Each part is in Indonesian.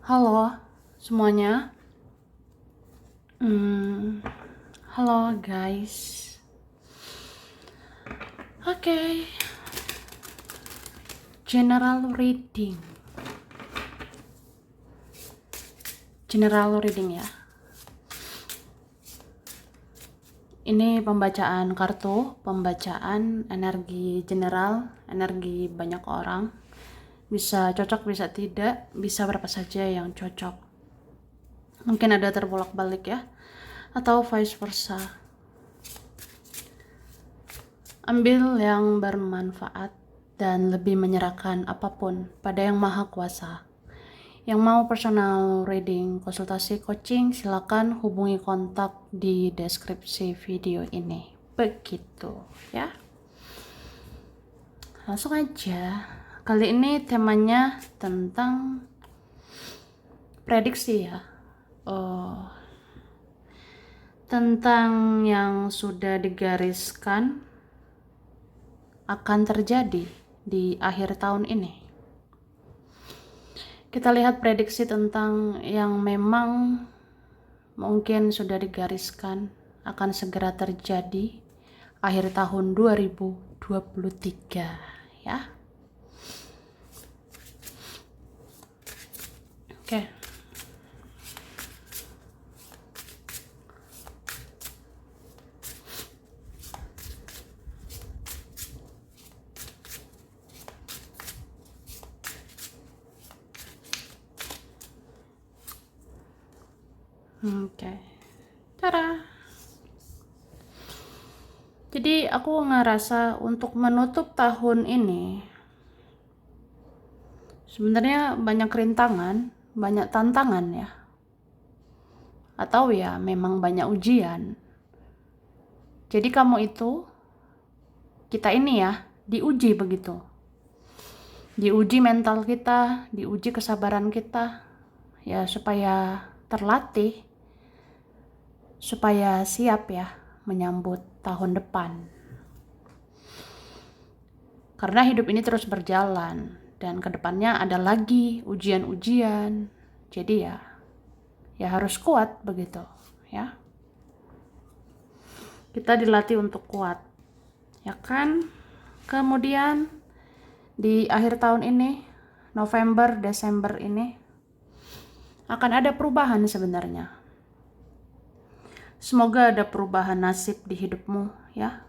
Halo semuanya. Hmm, Halo guys. Oke, general reading. General reading ya. Ini pembacaan kartu, pembacaan energi general, energi banyak orang. Bisa cocok, bisa tidak, bisa berapa saja yang cocok. Mungkin ada terbolak-balik ya, atau vice versa. Ambil yang bermanfaat dan lebih menyerahkan apapun pada Yang Maha Kuasa. Yang mau personal reading, konsultasi coaching, silakan hubungi kontak di deskripsi video ini. Begitu ya. Langsung aja. Kali ini temanya tentang prediksi ya. Tentang yang sudah digariskan akan terjadi di akhir tahun ini. Kita lihat prediksi tentang yang memang mungkin sudah digariskan akan segera terjadi akhir tahun 2023 ya. Oke. Oke. Tada. Jadi aku ngerasa untuk menutup tahun ini sebenarnya banyak rintangan, banyak tantangan ya. Atau ya memang banyak ujian. Jadi kamu itu, kita ini ya, diuji begitu. Diuji mental kita, diuji kesabaran kita, ya supaya terlatih, supaya siap ya menyambut tahun depan. Karena hidup ini terus berjalan, dan kedepannya ada lagi ujian-ujian. Jadi ya harus kuat begitu ya. Kita dilatih untuk kuat, ya kan? Kemudian di akhir tahun ini, November, Desember ini, akan ada perubahan sebenarnya. Semoga ada perubahan nasib di hidupmu ya.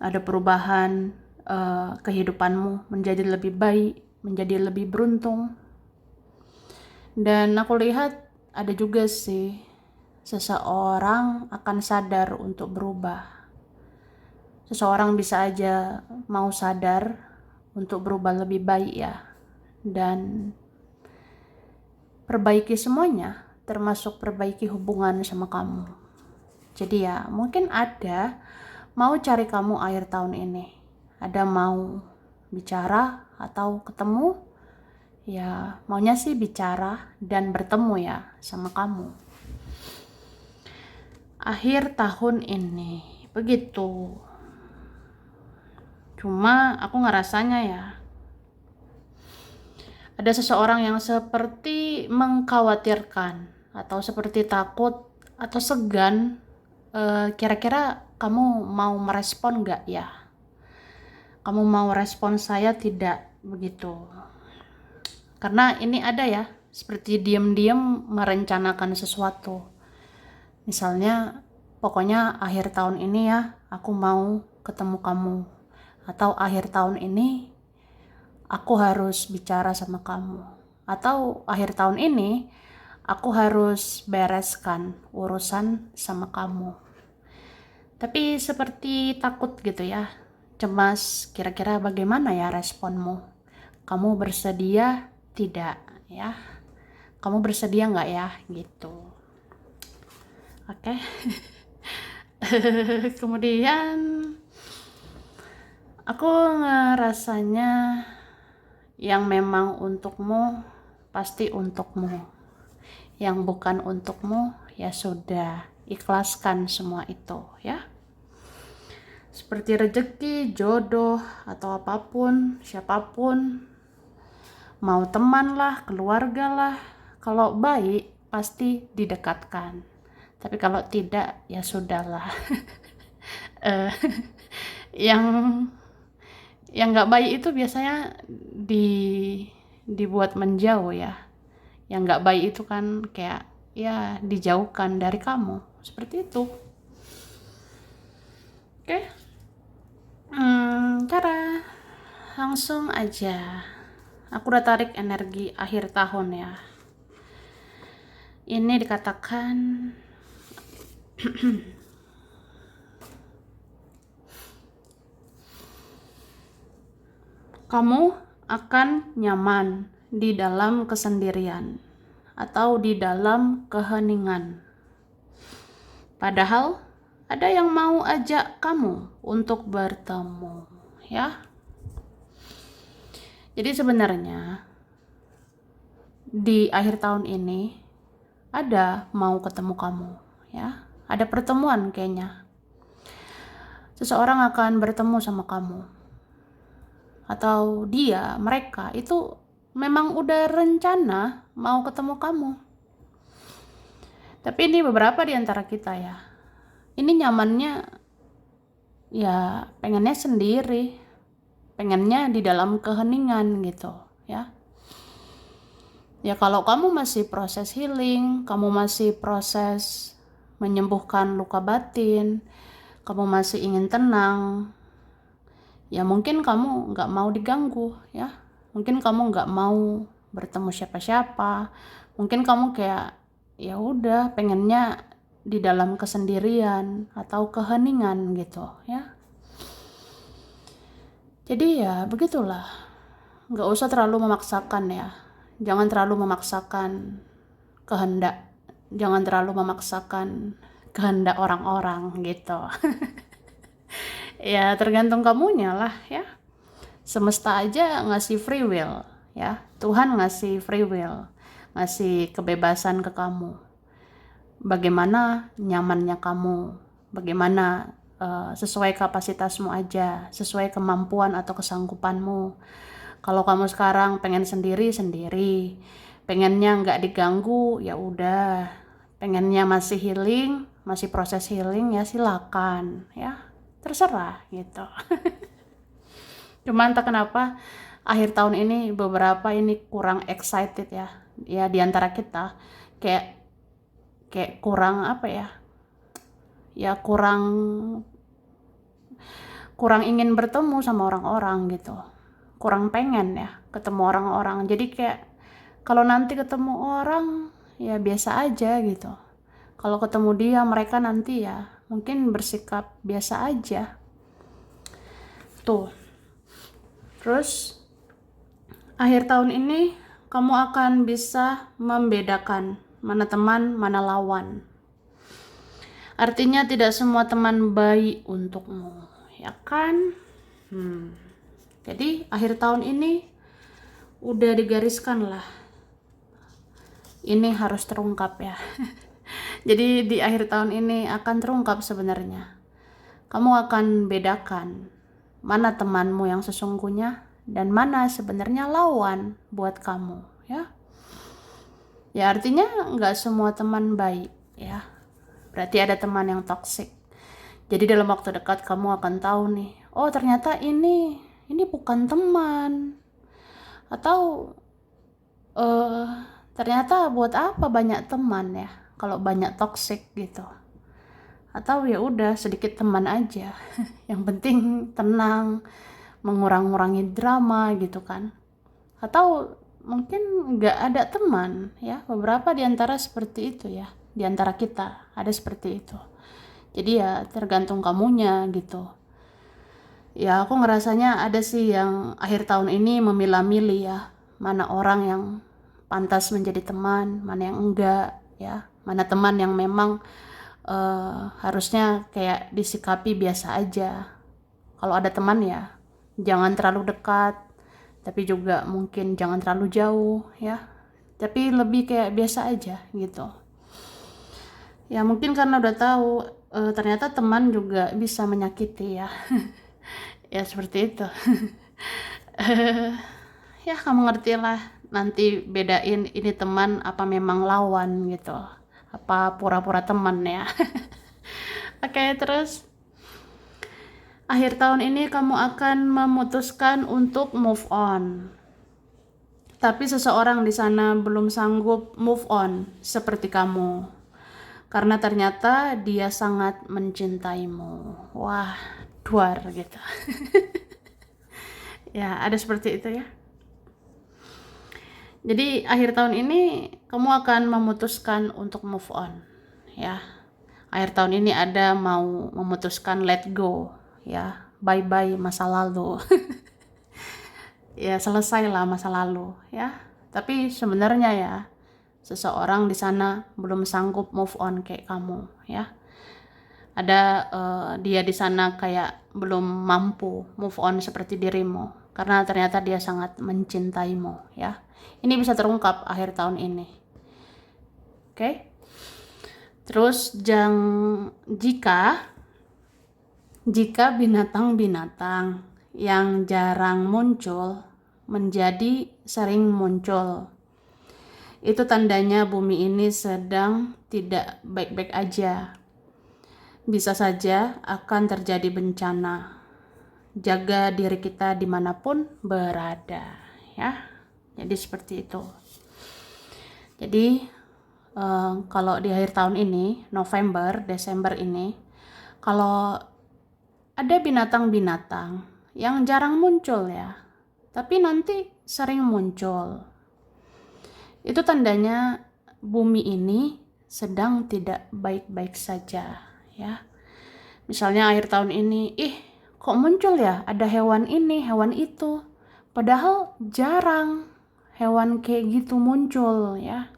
Ada perubahan kehidupanmu menjadi lebih baik, menjadi lebih beruntung. Dan aku lihat ada juga sih seseorang akan sadar untuk berubah. Seseorang bisa aja mau sadar untuk berubah lebih baik ya. Dan perbaiki semuanya, termasuk perbaiki hubungan sama kamu. Jadi ya mungkin ada mau cari kamu akhir tahun ini. Ada mau bicara atau ketemu. Ya maunya sih bicara dan bertemu ya sama kamu. Akhir tahun ini. Begitu. Cuma aku ngerasanya ya. Ada seseorang yang seperti mengkhawatirkan atau seperti takut atau segan. Kira-kira kamu mau merespon gak ya? Kamu mau respon saya tidak begitu? Karena ini ada ya, seperti diam-diam merencanakan sesuatu. Misalnya, pokoknya akhir tahun ini ya, aku mau ketemu kamu. Atau akhir tahun ini, aku harus bicara sama kamu. Atau akhir tahun ini, aku harus bereskan urusan sama kamu. Tapi seperti takut gitu ya, cemas kira-kira bagaimana ya responmu. Kamu bersedia tidak ya? Kamu bersedia nggak ya gitu. Oke. Kemudian aku ngerasanya yang memang untukmu pasti untukmu. Yang bukan untukmu ya sudah, ikhlaskan semua itu ya. Seperti rezeki, jodoh, atau apapun, siapapun, mau teman lah, keluarga lah, Kalau baik pasti didekatkan. Tapi kalau tidak ya sudahlah. Eh, yang yang nggak baik itu biasanya dibuat menjauh ya. Yang nggak baik itu kan kayak ya dijauhkan dari kamu. Seperti itu. Oke. Cara langsung aja. Aku udah tarik energi akhir tahun ya. Ini dikatakan kamu akan nyaman di dalam kesendirian atau di dalam keheningan. Padahal ada yang mau ajak kamu untuk bertemu, ya. Jadi sebenarnya di akhir tahun ini ada mau ketemu kamu, ya. Ada pertemuan kayaknya. Seseorang akan bertemu sama kamu. Atau mereka itu memang udah rencana mau ketemu kamu. Tapi ini beberapa di antara kita ya. Ini nyamannya ya pengennya sendiri. Pengennya di dalam keheningan gitu ya. Ya kalau kamu masih proses healing, kamu masih proses menyembuhkan luka batin, kamu masih ingin tenang, ya mungkin kamu nggak mau diganggu ya. Mungkin kamu nggak mau bertemu siapa-siapa. Mungkin kamu kayak ya udah pengennya di dalam kesendirian atau keheningan gitu ya. Jadi ya begitulah. Nggak usah terlalu memaksakan ya. Jangan terlalu memaksakan kehendak. Jangan terlalu memaksakan kehendak orang-orang gitu. Ya tergantung kamunya lah ya. Semesta aja ngasih free will ya. Tuhan ngasih free will, ngasih kebebasan ke kamu. Bagaimana nyamannya kamu, bagaimana sesuai kapasitasmu aja, sesuai kemampuan atau kesanggupanmu. Kalau kamu sekarang pengen sendiri, pengennya nggak diganggu, ya udah. Pengennya masih healing, masih proses healing, ya silakan ya, terserah gitu. Cuman tak kenapa akhir tahun ini beberapa ini kurang excited ya di antara kita kayak kurang apa ya kurang ingin bertemu sama orang-orang gitu, kurang pengen ya ketemu orang-orang. Jadi kayak kalau nanti ketemu orang ya biasa aja gitu, kalau ketemu mereka nanti ya mungkin bersikap biasa aja tuh. Terus akhir tahun ini kamu akan bisa membedakan mana teman, mana lawan. Artinya tidak semua teman baik untukmu, ya kan? Jadi akhir tahun ini udah digariskan lah. Ini harus terungkap ya. Jadi di akhir tahun ini akan terungkap sebenarnya. Kamu akan bedakan mana temanmu yang sesungguhnya dan mana sebenarnya lawan buat kamu ya. Ya artinya nggak semua teman baik ya. Berarti ada teman yang toksik. Jadi dalam waktu dekat kamu akan tahu nih, oh ternyata ini bukan teman. Atau ternyata buat apa banyak teman ya kalau banyak toksik gitu. Atau ya udah sedikit teman aja. Yang penting tenang, mengurangi drama gitu kan. Atau mungkin nggak ada teman ya. Beberapa di antara seperti itu ya. Di antara kita ada seperti itu. Jadi ya tergantung kamunya gitu. Ya aku ngerasanya ada sih yang akhir tahun ini memilah-milih ya. Mana orang yang pantas menjadi teman, mana yang enggak ya. Mana teman yang memang harusnya kayak disikapi biasa aja. Kalau ada teman ya jangan terlalu dekat, tapi juga mungkin jangan terlalu jauh ya, tapi lebih kayak biasa aja gitu ya. Mungkin karena udah tahu ternyata teman juga bisa menyakiti ya. Ya seperti itu. Ya kamu ngerti lah. nanti bedain ini teman apa memang lawan gitu, apa pura-pura teman ya. Oke, terus akhir tahun ini kamu akan memutuskan untuk move on. Tapi seseorang di sana belum sanggup move on seperti kamu. Karena ternyata dia sangat mencintaimu. Wah, duar gitu. Ya, ada seperti itu ya. Jadi akhir tahun ini kamu akan memutuskan untuk move on. Ya. Akhir tahun ini ada mau memutuskan let go. Ya, bye-bye masa lalu. Ya, selesailah masa lalu ya. Tapi sebenarnya ya, seseorang di sana belum sanggup move on kayak kamu ya. Ada dia di sana kayak belum mampu move on seperti dirimu karena ternyata dia sangat mencintaimu ya. Ini bisa terungkap akhir tahun ini. Oke? Terus jika binatang-binatang yang jarang muncul menjadi sering muncul, itu tandanya bumi ini sedang tidak baik-baik aja. Bisa saja akan terjadi bencana. Jaga diri kita dimanapun berada, ya. Jadi seperti itu. Jadi kalau di akhir tahun ini, November, Desember ini, kalau ada binatang-binatang yang jarang muncul ya, tapi nanti sering muncul, itu tandanya bumi ini sedang tidak baik-baik saja ya. Misalnya akhir tahun ini, kok muncul ya ada hewan ini, hewan itu, padahal jarang hewan kayak gitu muncul ya.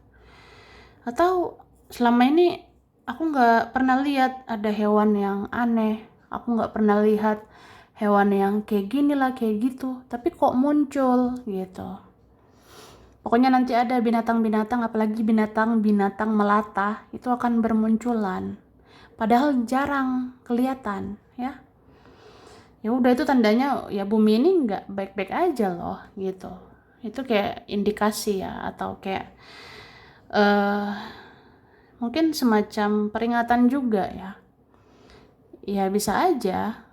Atau selama ini aku nggak pernah lihat ada hewan yang aneh, aku nggak pernah lihat hewan yang kayak gini lah, kayak gitu, tapi kok muncul gitu. Pokoknya nanti ada binatang-binatang, apalagi binatang-binatang melata, itu akan bermunculan. Padahal jarang kelihatan, ya. Ya udah, itu tandanya ya bumi ini nggak baik-baik aja loh, gitu. Itu kayak indikasi ya, atau kayak mungkin semacam peringatan juga ya. Ya bisa aja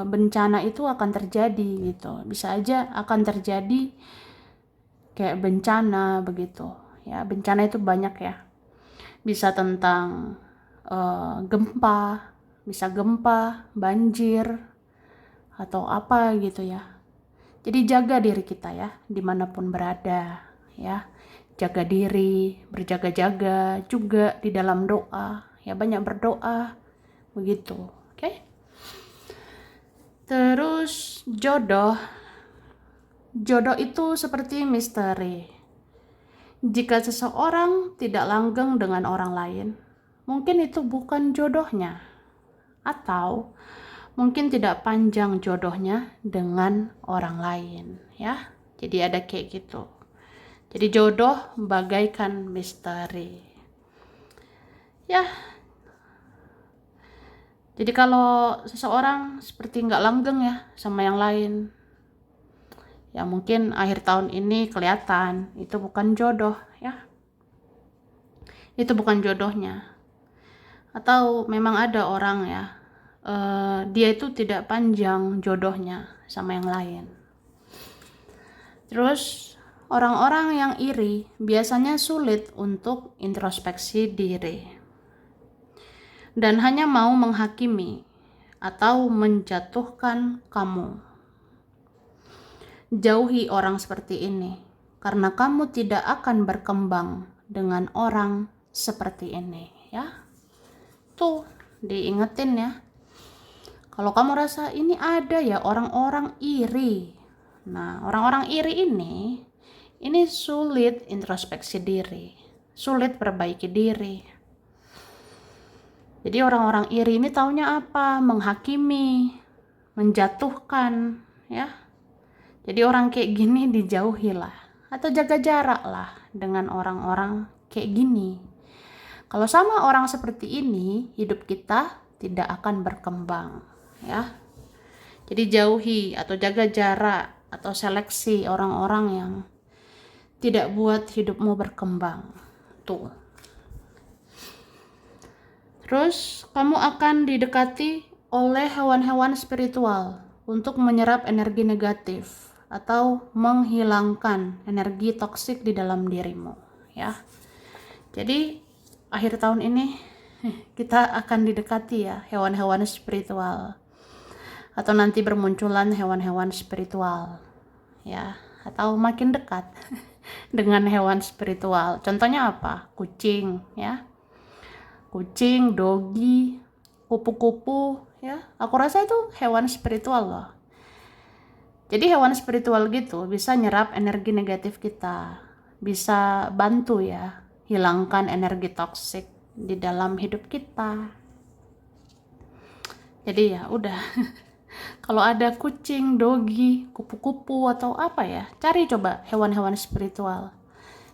bencana itu akan terjadi gitu. Bisa aja akan terjadi kayak bencana begitu. Ya, bencana itu banyak ya. Bisa tentang gempa, bisa gempa, banjir, atau apa gitu ya. Jadi jaga diri kita ya, dimanapun berada ya. Jaga diri, berjaga-jaga juga di dalam doa. Ya, banyak berdoa begitu. Oke? Terus jodoh itu seperti misteri. Jika seseorang tidak langgeng dengan orang lain, mungkin itu bukan jodohnya. Atau mungkin tidak panjang jodohnya dengan orang lain ya. Jadi ada kayak gitu. Jadi jodoh bagaikan misteri ya. Jadi kalau seseorang seperti nggak langgeng ya sama yang lain, ya mungkin akhir tahun ini kelihatan itu bukan jodoh ya. Itu bukan jodohnya. Atau memang ada orang ya, dia itu tidak panjang jodohnya sama yang lain. Terus orang-orang yang iri biasanya sulit untuk introspeksi diri dan hanya mau menghakimi atau menjatuhkan kamu. Jauhi orang seperti ini karena kamu tidak akan berkembang dengan orang seperti ini ya. Tuh diingetin ya. Kalau kamu rasa ini ada ya orang-orang iri. Nah, orang-orang iri ini sulit introspeksi diri, sulit perbaiki diri. Jadi orang-orang iri ini taunya apa? Menghakimi, menjatuhkan, ya. Jadi orang kayak gini dijauhi lah, atau jaga jarak lah dengan orang-orang kayak gini. Kalau sama orang seperti ini, hidup kita tidak akan berkembang, ya. Jadi jauhi atau jaga jarak atau seleksi orang-orang yang tidak buat hidupmu berkembang. Tuh. Terus kamu akan didekati oleh hewan-hewan spiritual untuk menyerap energi negatif atau menghilangkan energi toksik di dalam dirimu, ya. Jadi akhir tahun ini kita akan didekati ya hewan-hewan spiritual, atau nanti bermunculan hewan-hewan spiritual, ya, atau makin dekat dengan hewan spiritual. Contohnya apa? Kucing, ya. Kucing, dogi, kupu-kupu, ya. Aku rasa itu hewan spiritual loh. Jadi hewan spiritual gitu bisa nyerap energi negatif kita, bisa bantu ya hilangkan energi toksik di dalam hidup kita. Jadi ya udah, kalau ada kucing, dogi, kupu-kupu atau apa ya, cari coba hewan-hewan spiritual.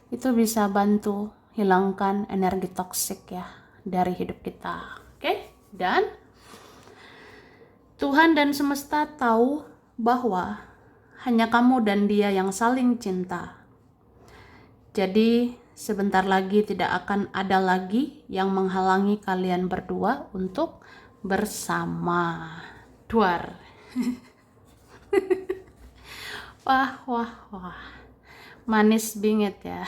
Itu bisa bantu hilangkan energi toksik ya dari hidup kita. Oke? Dan Tuhan dan semesta tahu bahwa hanya kamu dan dia yang saling cinta. Jadi sebentar lagi tidak akan ada lagi yang menghalangi kalian berdua untuk bersama. Duar. Wah, wah, wah. Manis bingit ya.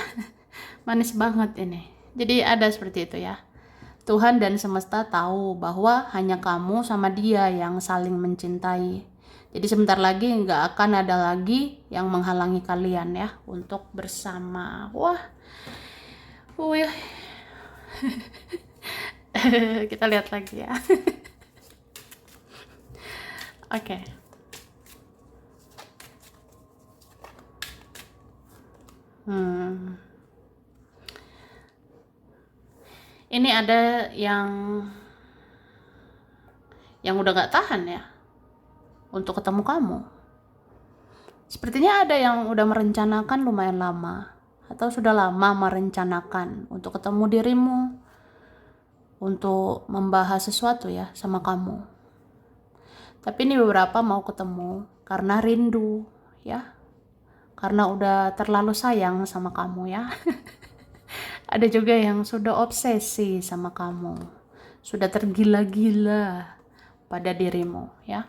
Manis banget ini. Jadi ada seperti itu ya. Tuhan dan semesta tahu bahwa hanya kamu sama dia yang saling mencintai. Jadi sebentar lagi nggak akan ada lagi yang menghalangi kalian ya untuk bersama. Wah, wih. Kita lihat lagi ya. Oke. Ini ada yang udah gak tahan ya untuk ketemu kamu. Sepertinya ada yang udah merencanakan lumayan lama, atau sudah lama merencanakan untuk ketemu dirimu, untuk membahas sesuatu ya sama kamu. Tapi ini beberapa mau ketemu karena rindu ya, karena udah terlalu sayang sama kamu ya. Ada juga yang sudah obsesi sama kamu, sudah tergila-gila pada dirimu ya.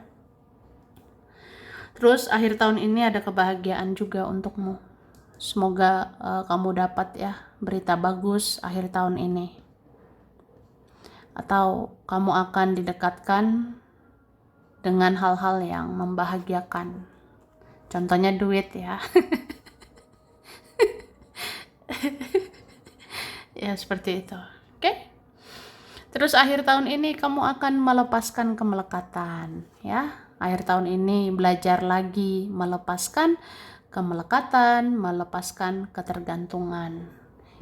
Terus akhir tahun ini ada kebahagiaan juga untukmu. Semoga kamu dapat ya berita bagus akhir tahun ini. Atau kamu akan didekatkan dengan hal-hal yang membahagiakan. Contohnya duit ya. Ya seperti itu. Oke? Terus akhir tahun ini kamu akan melepaskan kemelekatan ya. Akhir tahun ini belajar lagi melepaskan kemelekatan, melepaskan ketergantungan.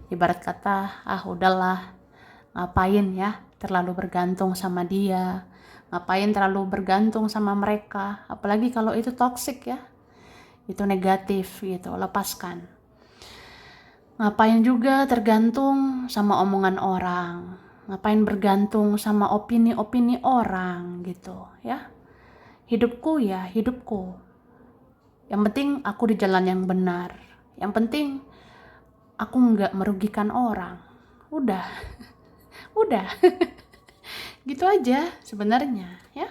Ibarat kata, udahlah, ngapain ya terlalu bergantung sama dia, ngapain terlalu bergantung sama mereka, apalagi kalau itu toksik ya, itu negatif gitu, lepaskan. Ngapain juga tergantung sama omongan orang, ngapain bergantung sama opini-opini orang gitu ya. Hidupku ya hidupku, yang penting aku di jalan yang benar, yang penting aku nggak merugikan orang. Udah gitu aja sebenarnya ya.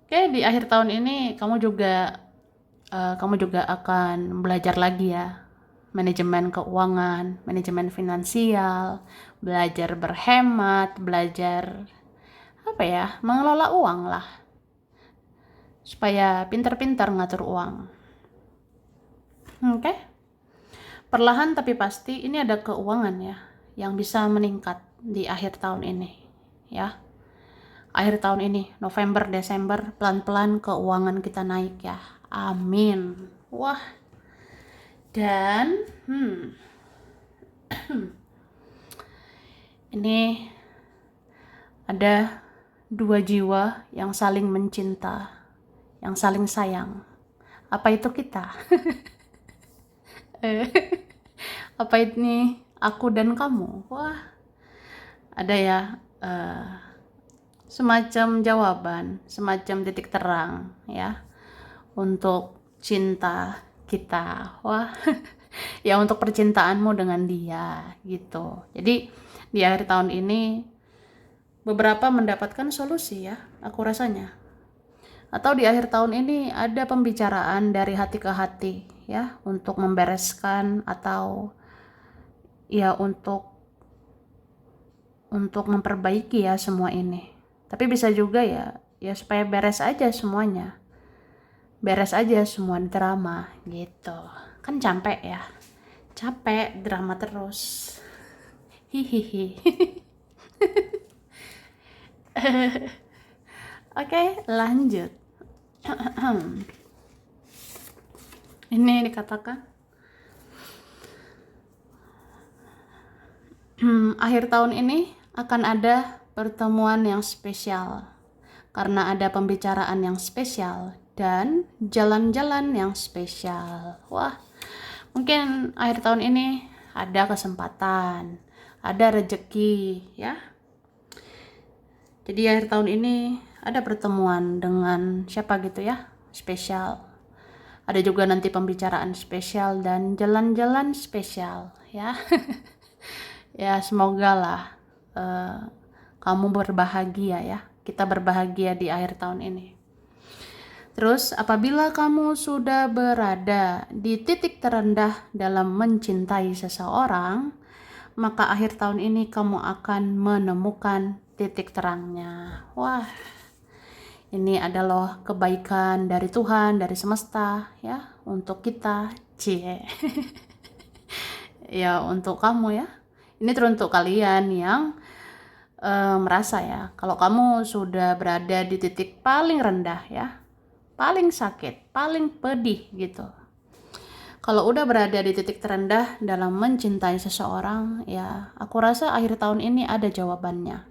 Oke, di akhir tahun ini kamu juga akan belajar lagi ya manajemen keuangan, manajemen finansial, belajar berhemat, belajar mengelola uang lah, supaya pintar-pintar ngatur uang. Oke? Perlahan tapi pasti ini ada keuangan ya yang bisa meningkat di akhir tahun ini ya. Akhir tahun ini, November, Desember, pelan-pelan keuangan kita naik ya. Amin. Wah. Dan ini ada 2 jiwa yang saling mencinta, yang saling sayang. Apa itu kita? Apa ini aku dan kamu? Wah, ada ya semacam jawaban, semacam titik terang ya untuk cinta kita. Wah, ya untuk percintaanmu dengan dia gitu. Jadi di akhir tahun ini beberapa mendapatkan solusi ya, aku rasanya. Atau di akhir tahun ini ada pembicaraan dari hati ke hati ya, untuk membereskan atau ya untuk memperbaiki ya semua ini. Tapi bisa juga ya supaya beres aja semuanya. Beres aja semua drama gitu. Kan capek ya. Capek drama terus. Hihihi. Oke, lanjut. Ini dikatakan akhir tahun ini akan ada pertemuan yang spesial karena ada pembicaraan yang spesial dan jalan-jalan yang spesial. Wah, mungkin akhir tahun ini ada kesempatan, ada rezeki ya. Jadi akhir tahun ini ada pertemuan dengan siapa gitu ya, spesial. Ada juga nanti pembicaraan spesial dan jalan-jalan spesial ya. Ya semoga lah kamu berbahagia ya. Kita berbahagia di akhir tahun ini. Terus apabila kamu sudah berada di titik terendah dalam mencintai seseorang, maka akhir tahun ini kamu akan menemukan titik terangnya. Wah, ini adalah kebaikan dari Tuhan, dari semesta ya, untuk kita. Cie. Ya untuk kamu ya. Ini teruntuk kalian yang merasa ya, kalau kamu sudah berada di titik paling rendah ya, paling sakit, paling pedih gitu. Kalau udah berada di titik terendah dalam mencintai seseorang, ya aku rasa akhir tahun ini ada jawabannya.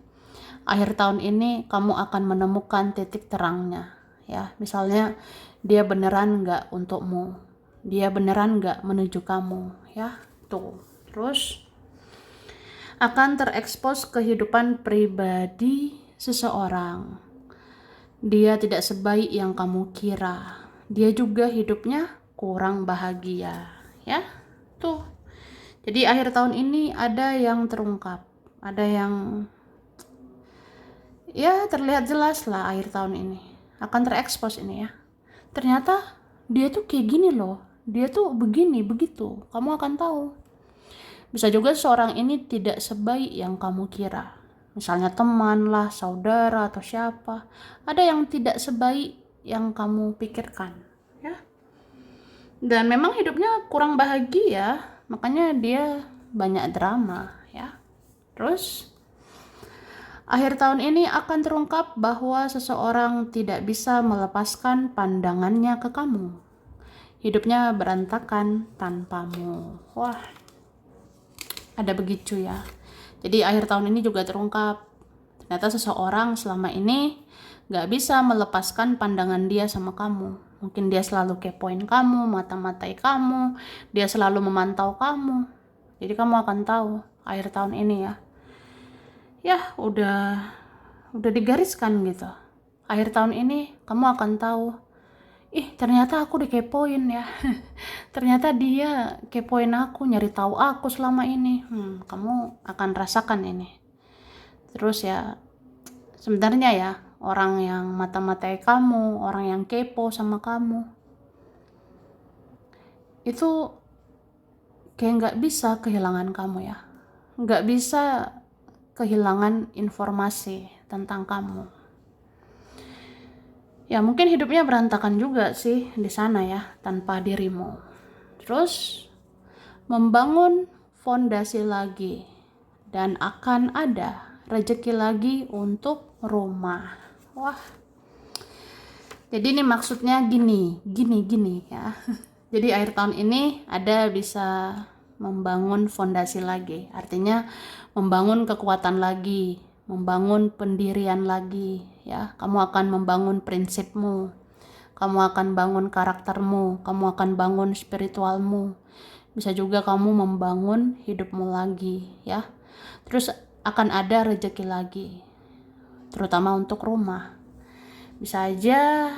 Akhir tahun ini kamu akan menemukan titik terangnya ya. Misalnya dia beneran nggak untukmu, dia beneran nggak menuju kamu ya. Tuh. Terus akan terekspos kehidupan pribadi seseorang. Dia tidak sebaik yang kamu kira. Dia juga hidupnya kurang bahagia, ya. Tuh. Jadi akhir tahun ini ada yang terungkap, ada yang ya terlihat jelas lah akhir tahun ini. Akan terekspos ini ya. Ternyata dia tuh kayak gini loh. Dia tuh begini, begitu. Kamu akan tahu. Bisa juga seorang ini tidak sebaik yang kamu kira. Misalnya teman lah, saudara atau siapa. Ada yang tidak sebaik yang kamu pikirkan. Ya. Dan memang hidupnya kurang bahagia. Makanya dia banyak drama. Ya. Terus akhir tahun ini akan terungkap bahwa seseorang tidak bisa melepaskan pandangannya ke kamu. Hidupnya berantakan tanpamu. Wah, ada begitu ya. Jadi akhir tahun ini juga terungkap. Ternyata seseorang selama ini gak bisa melepaskan pandangan dia sama kamu. Mungkin dia selalu kepoin kamu, mata-matai kamu. Dia selalu memantau kamu. Jadi kamu akan tahu akhir tahun ini ya. Ya udah digariskan gitu. Akhir tahun ini kamu akan tahu, ternyata aku dikepoin ya. Ternyata dia kepoin aku, nyari tahu aku selama ini. Kamu akan rasakan ini. Terus ya, sebenarnya ya, orang yang mata-matai kamu, orang yang kepo sama kamu, itu kayak nggak bisa kehilangan kamu ya. Nggak bisa kehilangan informasi tentang kamu. Ya mungkin hidupnya berantakan juga sih di sana ya, tanpa dirimu. Terus membangun fondasi lagi dan akan ada rezeki lagi untuk rumah. Wah. Jadi ini maksudnya gini ya. Jadi akhir tahun ini ada bisa membangun fondasi lagi. Artinya membangun kekuatan lagi, membangun pendirian lagi ya. Kamu akan membangun prinsipmu. Kamu akan bangun karaktermu, kamu akan bangun spiritualmu. Bisa juga kamu membangun hidupmu lagi ya. Terus akan ada rezeki lagi. Terutama untuk rumah. Bisa aja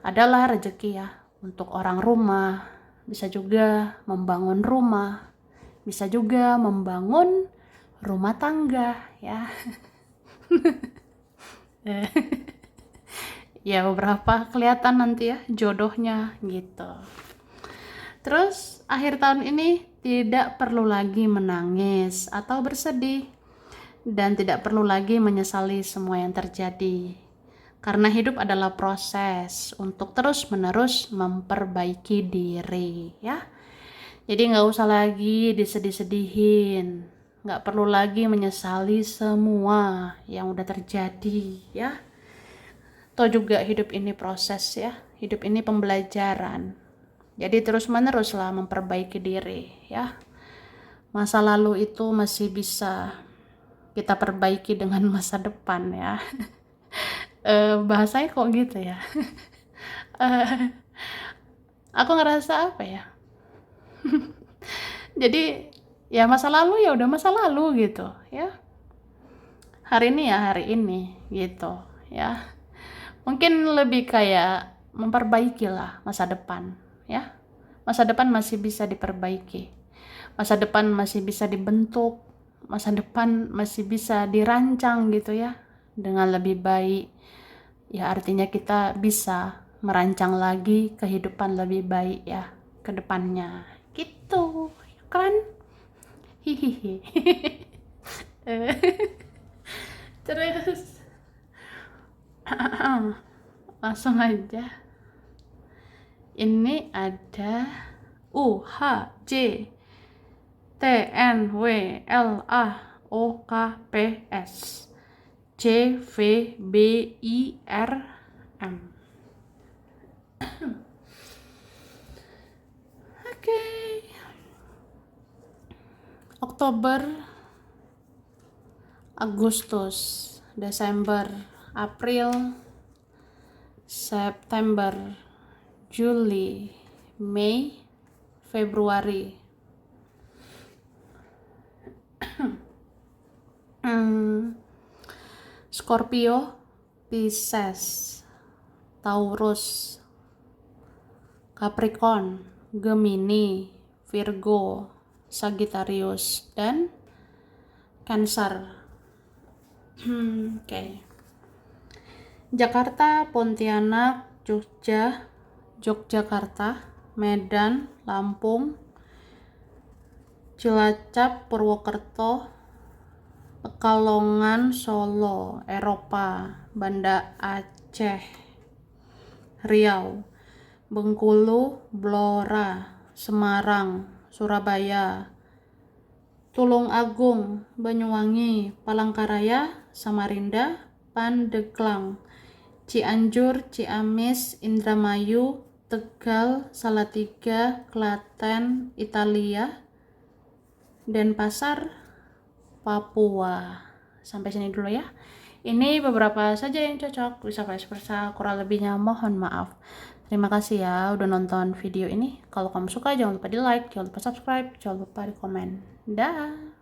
adalah rezeki ya untuk orang rumah, bisa juga membangun rumah, bisa juga membangun rumah tangga ya. Ya beberapa kelihatan nanti ya jodohnya gitu. Terus akhir tahun ini tidak perlu lagi menangis atau bersedih dan tidak perlu lagi menyesali semua yang terjadi. Karena hidup adalah proses untuk terus-menerus memperbaiki diri ya. Jadi nggak usah lagi disedih-sedihin, nggak perlu lagi menyesali semua yang udah terjadi ya. Toh juga hidup ini proses ya, hidup ini pembelajaran. Jadi terus-menerus lah memperbaiki diri ya. Masa lalu itu masih bisa kita perbaiki dengan masa depan ya. Bahasanya kok gitu ya. Aku ngerasa apa ya? Jadi ya masa lalu ya udah masa lalu gitu ya. Hari ini ya hari ini gitu ya. Mungkin lebih kayak memperbaiki lah masa depan ya. Masa depan masih bisa diperbaiki. Masa depan masih bisa dibentuk. Masa depan masih bisa dirancang gitu ya dengan lebih baik. Ya artinya kita bisa merancang lagi kehidupan lebih baik ya ke depannya. Gitu kan? Hihihi. Terus langsung aja. Ini ada UHJTNWLAOKPS CVBIRM. Oke. Oktober, Agustus, Desember, April, September, Juli, Mei, Februari. Scorpio, Pisces, Taurus, Capricorn, Gemini, Virgo, Sagittarius, dan Cancer. Oke. Jakarta, Pontianak, Jogja, Yogyakarta, Medan, Lampung, Cilacap, Purwokerto, Pekalongan, Solo, Eropa, Banda Aceh, Riau, Bengkulu, Blora, Semarang, Surabaya, Tulung Agung, Banyuwangi, Palangkaraya, Samarinda, Pandeglang, Cianjur, Ciamis, Indramayu, Tegal, Salatiga, Klaten, Italia, Denpasar, Papua. Sampai sini dulu ya. Ini beberapa saja yang cocok, bisa vice versa, kurang lebihnya mohon maaf. Terima kasih ya udah nonton video ini. Kalau kamu suka jangan lupa di like, jangan lupa subscribe, jangan lupa di komen. Dah.